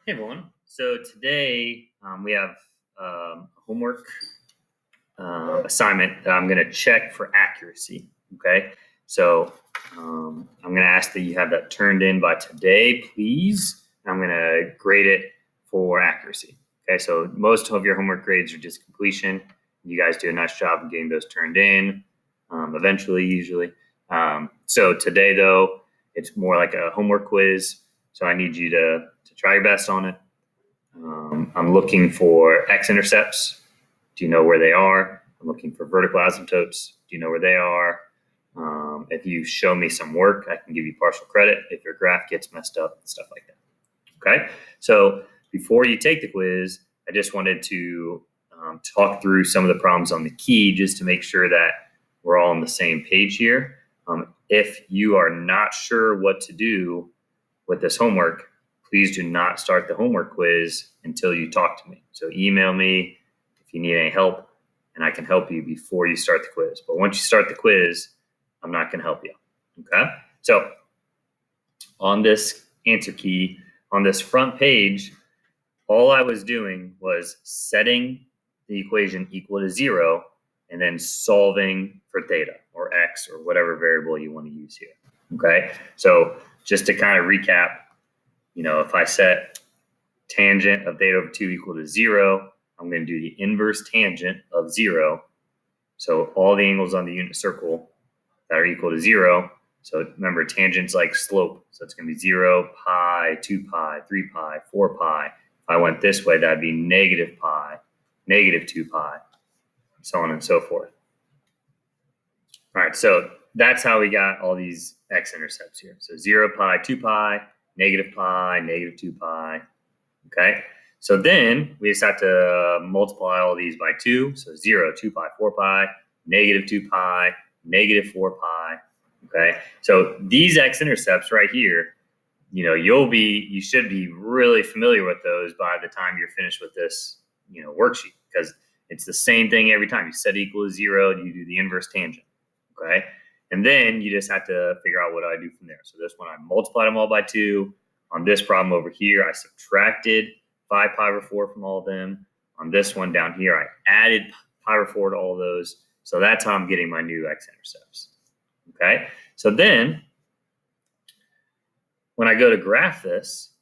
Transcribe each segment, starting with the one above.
Hey everyone. So today we have a homework assignment that I'm going to check for accuracy. Okay. So I'm going to ask that you have that turned in by today, please. I'm going to grade it for accuracy. Okay. So most of your homework grades are just completion. You guys do a nice job of getting those turned in eventually, usually. So today, though, it's more like a homework quiz. So I need you to try your best on it. I'm looking for x-intercepts. Do you know where they are? I'm looking for vertical asymptotes. Do you know where they are? If you show me some work, I can give you partial credit if your graph gets messed up and stuff like that. Okay, so before you take the quiz, I just wanted to talk through some of the problems on the key just to make sure that we're all on the same page here. If you are not sure what to do with this homework, please do not start the homework quiz until you talk to me. So email me if you need any help, and I can help you before you start the quiz. But once you start the quiz, I'm not going to help you. Okay? So on this answer key, on this front page, all I was doing was setting the equation equal to 0 and then solving for theta or x or whatever variable you want to use here. Okay? So just to kind of recap, if I set tangent of theta over 2 equal to 0, I'm going to do the inverse tangent of 0. So all the angles on the unit circle that are equal to 0. So remember, tangent's like slope. So it's going to be 0, pi, 2 pi, 3 pi, 4 pi. If I went this way, that'd be negative pi, negative 2 pi, so on and so forth. All right, so that's how we got all these x-intercepts here. So 0 pi, 2 pi, negative 2 pi, okay? So then we just have to multiply all these by 2. So 0, 2 pi, 4 pi, negative 2 pi, negative 4 pi, okay? So these x-intercepts right here, you should be really familiar with those by the time you're finished with this, worksheet, because it's the same thing every time. You set equal to 0, you do the inverse tangent, okay? And then you just have to figure out what do I do from there. So this one, I multiplied them all by 2. On this problem over here, I subtracted 5 pi over 4 from all of them. On this one down here, I added pi over 4 to all of those. So that's how I'm getting my new x-intercepts. Okay? So then, when I go to graph this,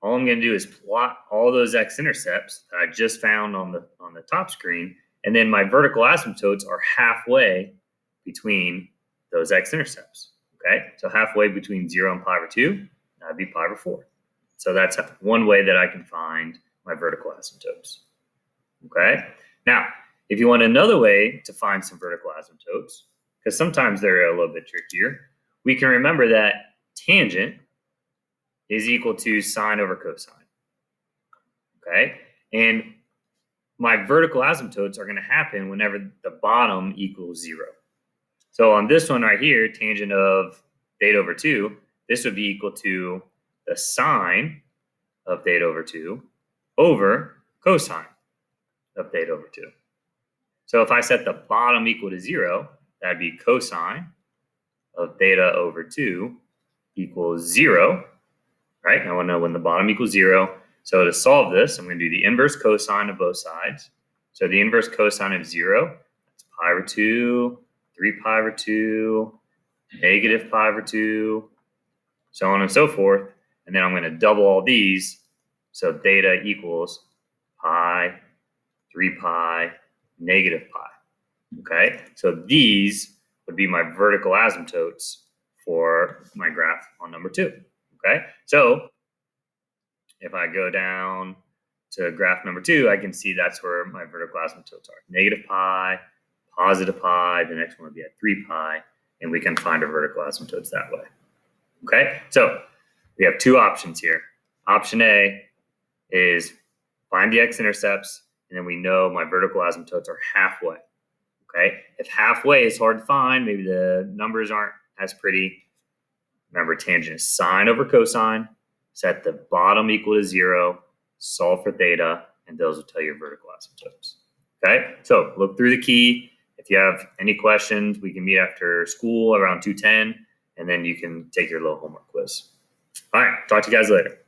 all I'm going to do is plot all those x-intercepts that I just found on the top screen, and then my vertical asymptotes are halfway between those x-intercepts. Okay? So halfway between 0 and pi over 2, that'd be pi over 4. So that's one way that I can find my vertical asymptotes. Okay? Now, if you want another way to find some vertical asymptotes, because sometimes they're a little bit trickier, we can remember that tangent is equal to sine over cosine. Okay? And my vertical asymptotes are going to happen whenever the bottom equals 0. So on this one right here, tangent of theta over 2, this would be equal to the sine of theta over 2 over cosine of theta over 2. So if I set the bottom equal to 0, that'd be cosine of theta over 2 equals 0, right? I want to know when the bottom equals 0. So to solve this, I'm going to do the inverse cosine of both sides. So the inverse cosine of 0, that's pi over 2, 3 pi over 2, negative pi over 2, so on and so forth. And then I'm going to double all these. So theta equals pi, 3 pi, negative pi. Okay? So these would be my vertical asymptotes for my graph on number 2. Okay? So if I go down to graph number 2, I can see that's where my vertical asymptotes are. Negative pi, positive pi, the next one would be at 3 pi, and we can find our vertical asymptotes that way. Okay, so we have 2 options here. Option A is find the x-intercepts, and then we know my vertical asymptotes are halfway. Okay, if halfway is hard to find, maybe the numbers aren't as pretty, remember tangent is sine over cosine, set the bottom equal to 0, solve for theta, and those will tell you your vertical asymptotes. Okay, so look through the key. If you have any questions, we can meet after school around 2:10, and then you can take your little homework quiz. All right, talk to you guys later.